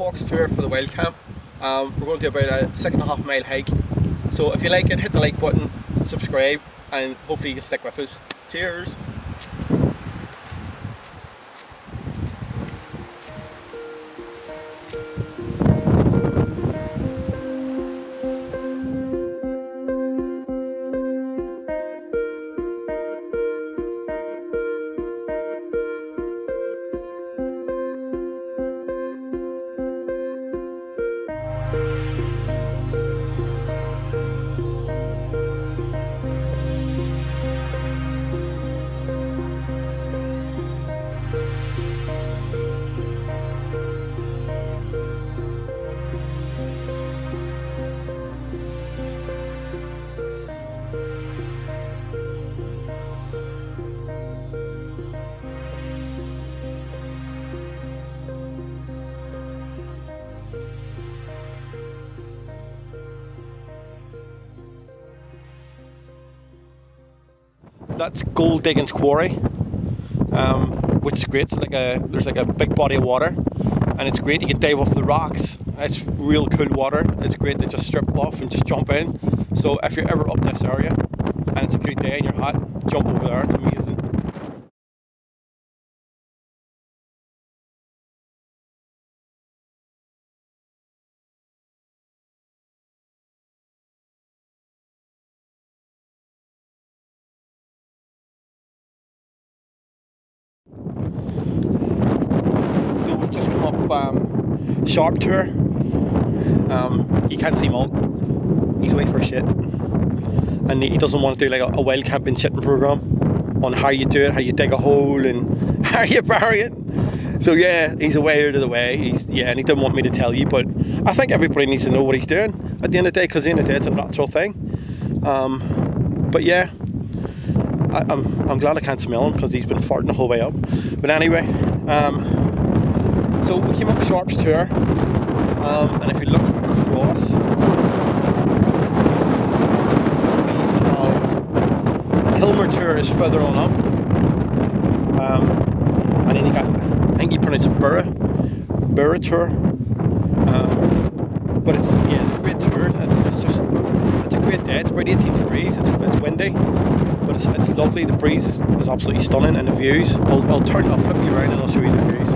Hawks tour for the wild camp. We're going to do about a 6.5 mile hike. So if you like it, hit the like button, subscribe, and hopefully you can stick with us. Cheers! That's Gold Diggings Quarry, which is great. It's there's like a big body of water, and it's great. You can dive off the rocks. It's real cool water. It's great to just strip off and just jump in. So if you're ever up this area and it's a good day and you're hot, jump over there. It's amazing. So we've just come up Sharp Tour. You can't see Malt. He's away for shit, and he doesn't want to do like a wild camping shitting program on how you do it, how you dig a hole, and how you bury it. So yeah, he's away out of the way. And he didn't want me to tell you, but I think everybody needs to know what he's doing at the end of the day, because at the end of the day it's a natural thing. But yeah, I'm glad I can't smell him because he's been farting the whole way up. But anyway, so we came up Sharp's Tour, and if you look across, Kilmer Tour is further on up, and then you got, I think you pronounce it Burra Tour, but it's a great tour. It's a great day. It's about 18 degrees. It's windy, but it's lovely. The breeze is absolutely stunning, and the views. I'll flip you around and I'll show you the views.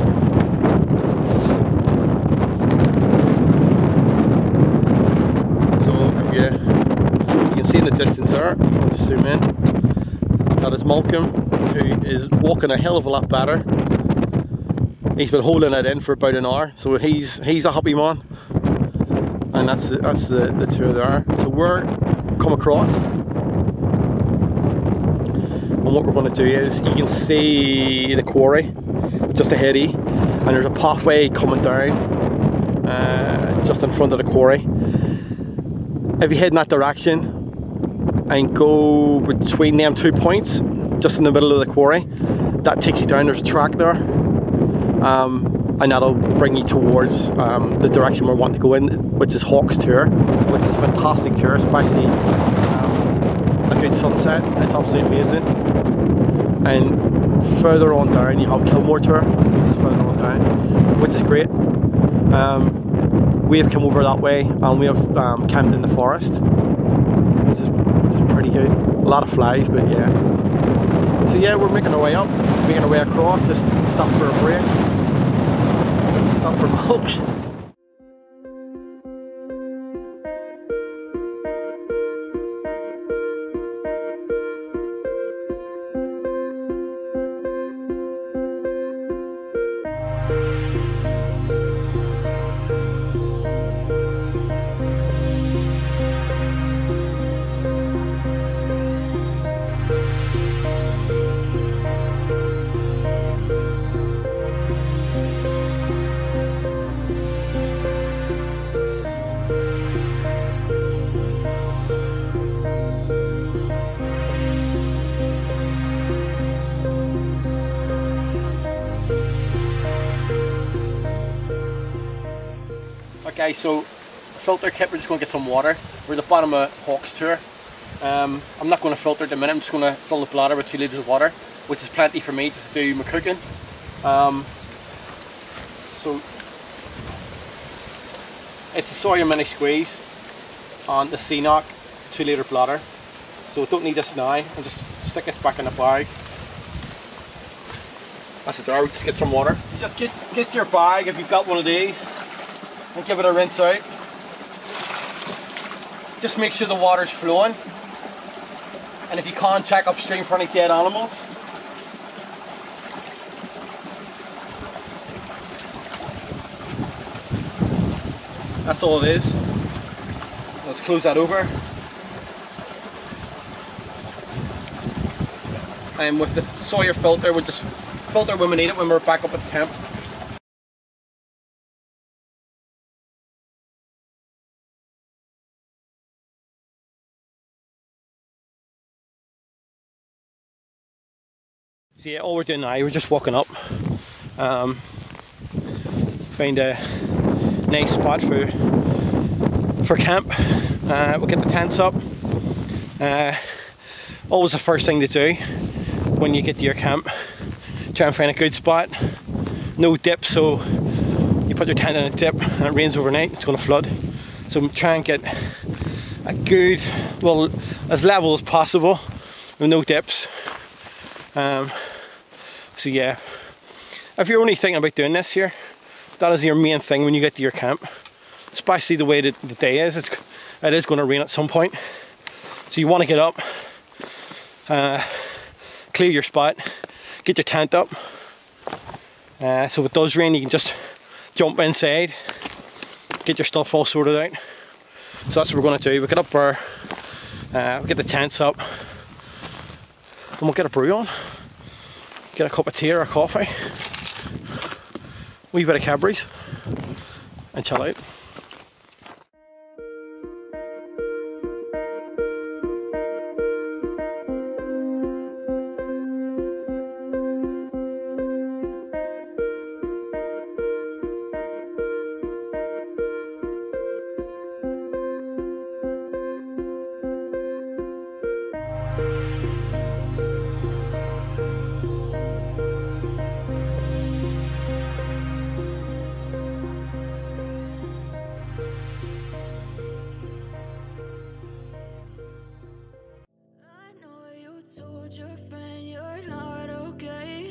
So if you can see in the distance there, I'll just zoom in. That is Malcolm, who is walking a hell of a lot better. He's been holding it in for about an hour, so he's a happy man. And that's the tour there. So we're come across, and what we're going to do is, you can see the quarry just ahead of you, and there's a pathway coming down just in front of the quarry. If you head in that direction and go between them 2 points, just in the middle of the quarry, that takes you down. There's a track there, and that'll bring you towards the direction we're wanting to go in, which is Hawks Tour, which is a fantastic tour, especially a good sunset. It's absolutely amazing. And further on down you have Kilmore Tour, which is further on down, which is great. We have come over that way, and we have camped in the forest, which is pretty good. A lot of flies, but yeah. So yeah, we're making our way up, making our way across. Just stop for a break, stop for milk. Okay, so filter kit, we're just going to get some water. We're at the bottom of Hawks Tour. I'm not going to filter at the minute. I'm just going to fill the bladder with 2 litres of water, which is plenty for me just to do my cooking. So It's a Sawyer mini squeeze on the C-Knock 2 litre bladder. So we don't need this now. I'll just stick this back in the bag. That's it there, we'll just get some water. You just get your bag if you've got one of these and give it a rinse out. Just make sure the water's flowing. And if you can, check upstream for any dead animals. That's all it is. Let's close that over. And with the Sawyer filter, we'll just filter when we need it when we're back up at camp. So yeah, all we're doing now, we're just walking up. Find a nice spot for camp. We'll get the tents up. Always the first thing to do when you get to your camp. Try and find a good spot. No dip, so you put your tent in a dip and it rains overnight, it's going to flood. So try and get a good, well, as level as possible with no dips. So yeah, if you're only thinking about doing this here, that is your main thing when you get to your camp. Especially the way that the day is, it is going to rain at some point. So you want to get up, clear your spot, get your tent up. So if it does rain, you can just jump inside, get your stuff all sorted out. So that's what we're going to do. We'll get up there, we'll get the tents up, and we'll get a brew on. Get a cup of tea or a coffee, wee bit of Cadbury's, and chill out. Told your friend you're not okay,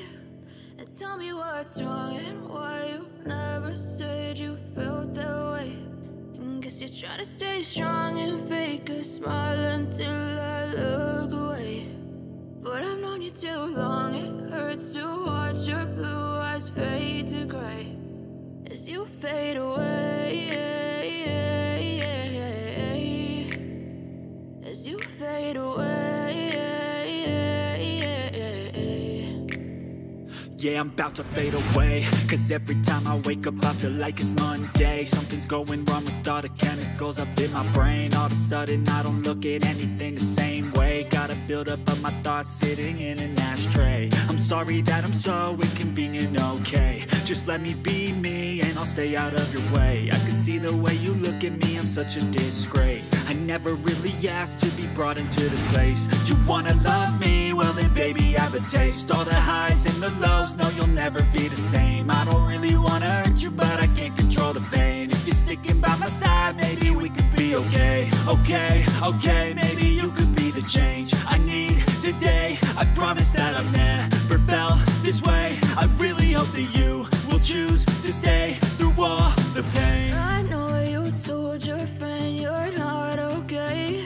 and tell me what's wrong and why you never said you felt that way. And guess you're trying to stay strong and fake a smile until I look away. But I've known you too long, it hurts to watch your blue eyes fade to grey as you fade away, as you fade away. Yeah, I'm about to fade away, cause every time I wake up I feel like it's Monday. Something's going wrong with all the chemicals up in my brain. All of a sudden I don't look at anything the same way. Got a buildup of my thoughts sitting in an ashtray. I'm sorry that I'm so inconvenient, okay. Just let me be me and I'll stay out of your way. I can see the way you look at me, I'm such a disgrace. I never really asked to be brought into this place. You wanna love me? Well then baby I have a taste. All the highs and the lows, no you'll never be the same. I don't really wanna hurt you but I can't control the pain. If you're sticking by my side maybe we could be okay. Okay, maybe you could be the change I need today. I promise that I've never felt this way. I really hope that you will choose to stay through all the pain. I know you told your friend you're not okay,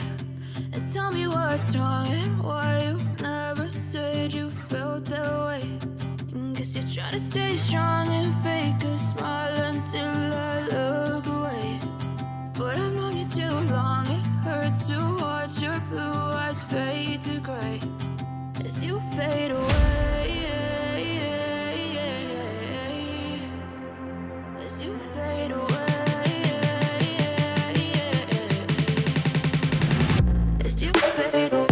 and tell me what's wrong and why you never said you felt that way. And guess you're trying to stay strong and fake a smile until I look away. But I've known you too long, it hurts to watch your blue eyes fade to grey as you fade away, as you fade away, as you fade away.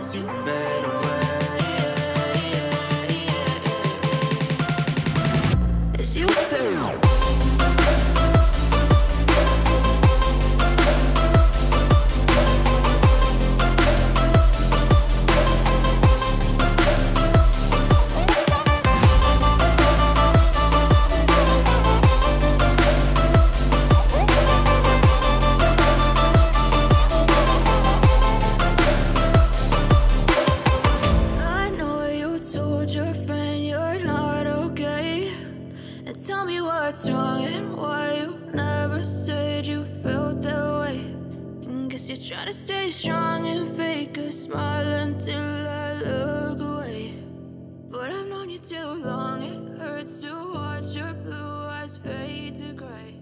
as you fade away. As you fade away. Tell me what's wrong and why you never said you felt that way. Guess you're trying to stay strong and fake a smile until I look away. But I've known you too long, it hurts to watch your blue eyes fade to gray.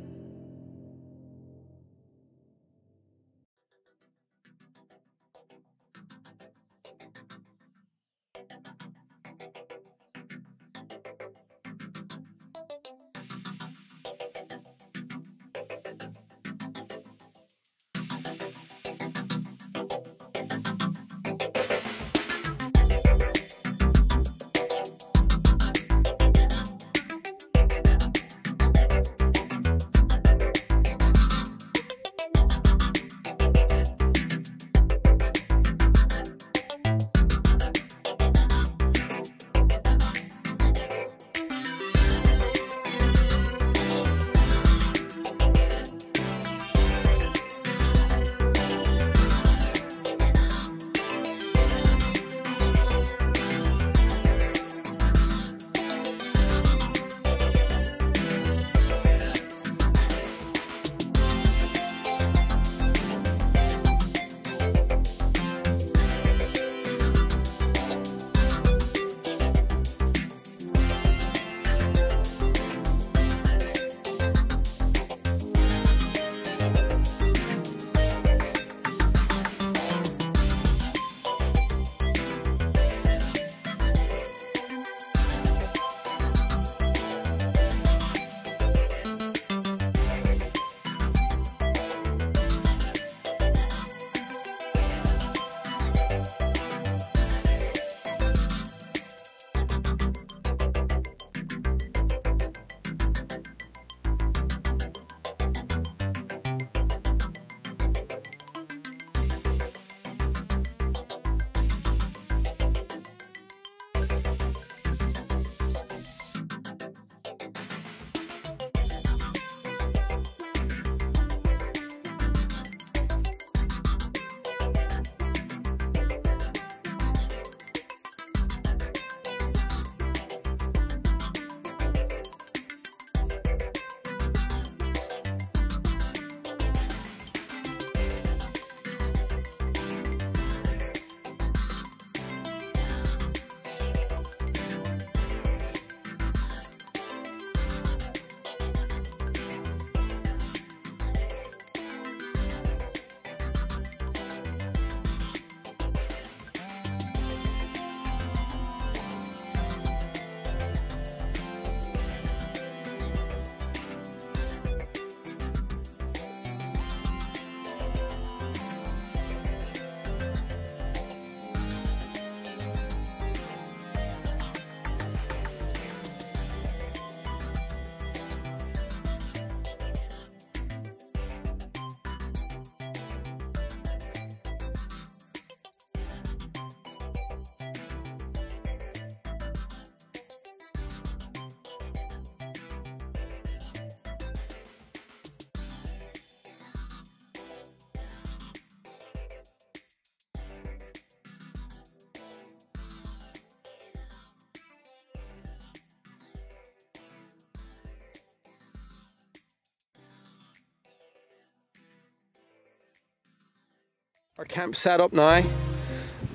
Our camp set up now.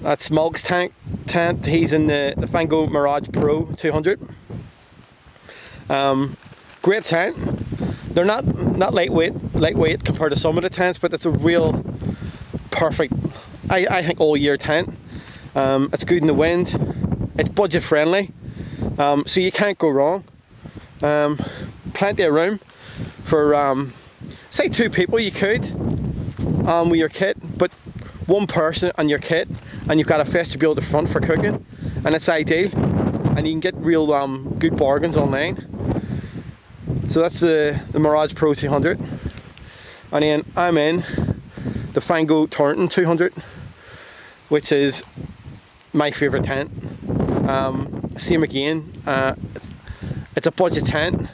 That's Mulk's tent. He's in the Fango Mirage Pro 200. Great tent. They're not lightweight compared to some of the tents, but it's a real perfect, I think, all year tent. It's good in the wind. It's budget friendly, so you can't go wrong. Plenty of room for say 2 people. You could with your kit, but 1 person and your kit and you've got a vestibule at the front for cooking, and it's ideal, and you can get real good bargains online. So that's the Mirage Pro 200, and then I'm in the Fango Taunton 200, which is my favourite tent. Same again, it's a budget tent,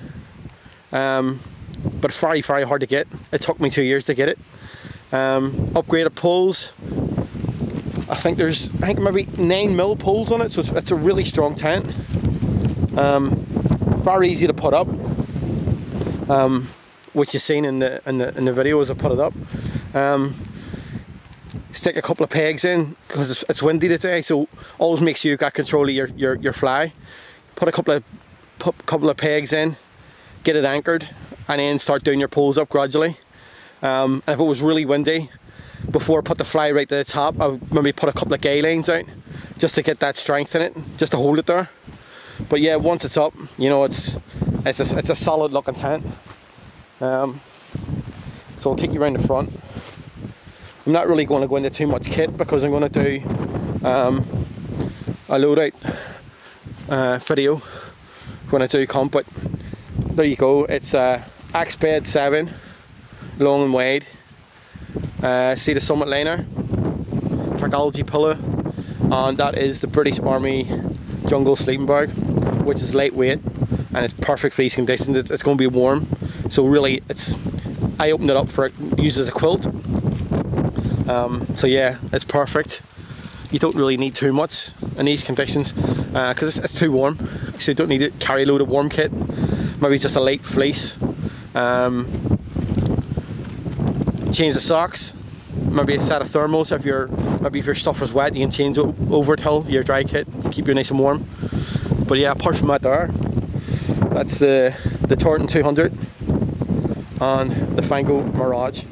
but very hard to get. It took me 2 years to get it. Upgraded poles. I think maybe 9mm poles on it, so it's a really strong tent. Very easy to put up, which you've seen in the video as I put it up. Stick a couple of pegs in because it's windy today, so always make sure you've got control of your fly. Put a couple of pegs in, get it anchored, and then start doing your poles up gradually. And if it was really windy, before I put the fly right to the top, I would maybe put a couple of guy lines out just to get that strength in it, just to hold it there. But yeah, once it's up, you know, it's a solid looking tent. So I'll take you around the front. I'm not really going to go into too much kit because I'm going to do a load out video when I do come. But there you go, it's Axe Bed 7, long and wide. See the summit liner, Trachology pillow, and that is the British Army jungle sleeping bag, which is lightweight and it's perfect for these conditions. It's going to be warm, so really I opened it up for it, used as a quilt. So yeah, it's perfect. You don't really need too much in these conditions because it's too warm, so you don't need to carry a load of warm kit. Maybe just a light fleece. Change the socks, maybe a set of thermals. If your stuff is wet, you can change it over till your dry kit, keep you nice and warm. But yeah, apart from that there, that's the Taunton 200 and the Fango Mirage.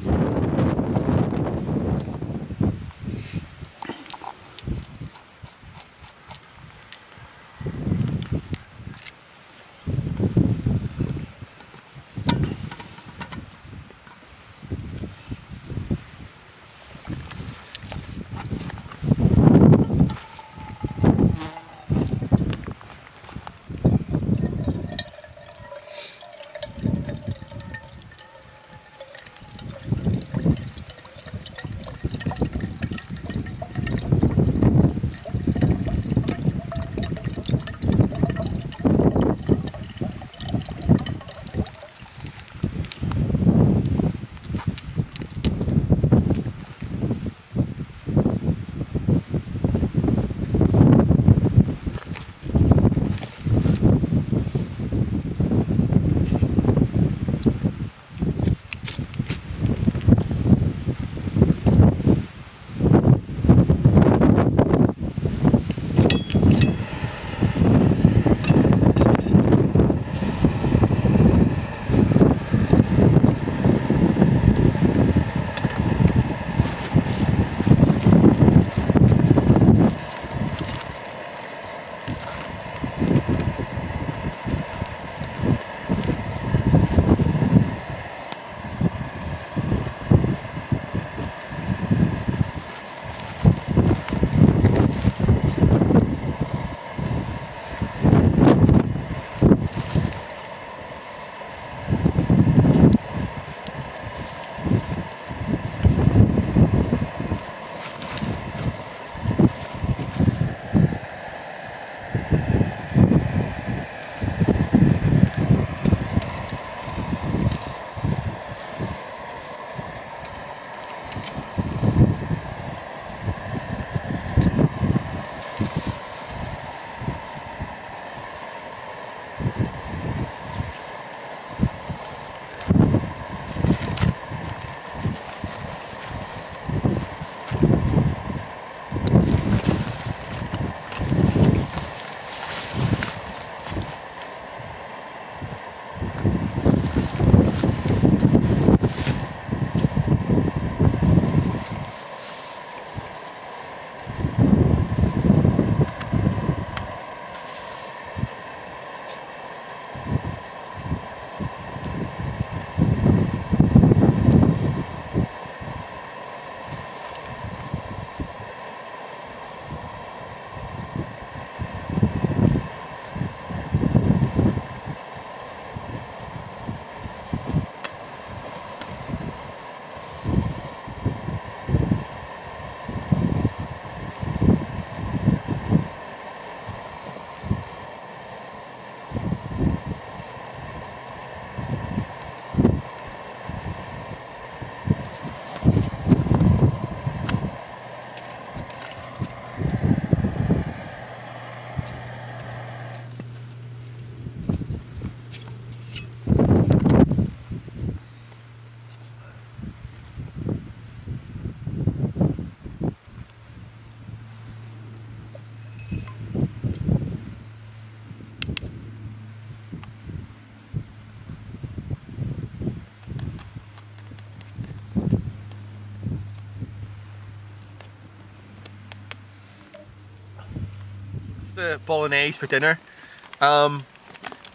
The bolognese for dinner.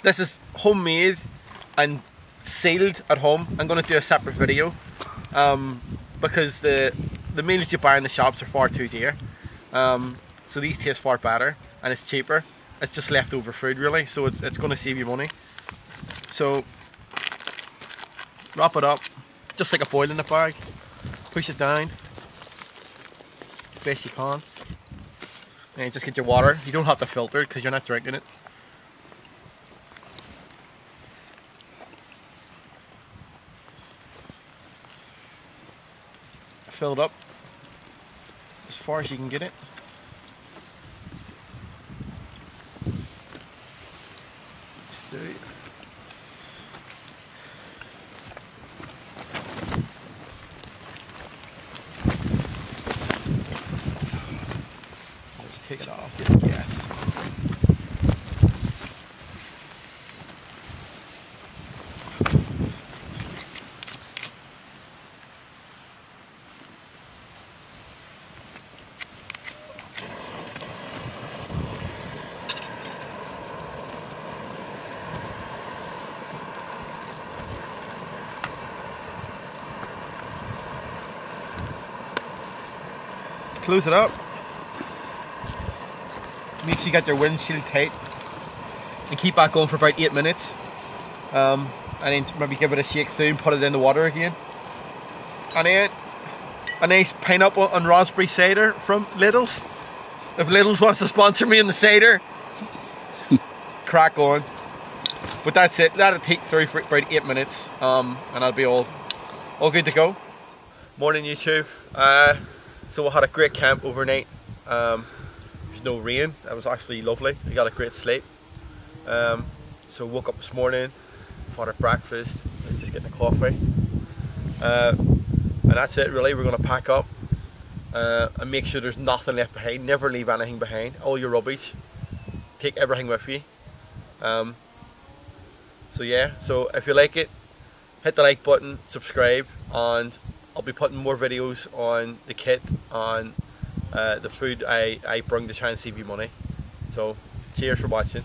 This is homemade and sealed at home. I'm going to do a separate video because the meals you buy in the shops are far too dear. So these taste far better and it's cheaper. It's just leftover food really, so it's going to save you money. So wrap it up just like a boil in a bag. Push it down best you can. And just get your water. You don't have to filter it because you're not drinking it. Fill it up as far as you can get it. Just take it off, get the gas. Close it up. Make sure you got your windshield tight and keep that going for about 8 minutes. And then maybe give it a shake through and put it in the water again. And then a nice pineapple and raspberry cider from Lidl's. If Lidl's wants to sponsor me in the cider, crack on. But that's it. That'll take through for about 8 minutes, and I'll be all good to go. Morning YouTube. So we had a great camp overnight. There's no rain. It was actually lovely. We got a great sleep. So woke up this morning, had our breakfast, and just getting a coffee. And that's it really. We're going to pack up and make sure there's nothing left behind. Never leave anything behind. All your rubbish. Take everything with you. So yeah, so if you like it, hit the like button, subscribe, and I'll be putting more videos on the kit, on the food I bring to try and save you money. So cheers for watching.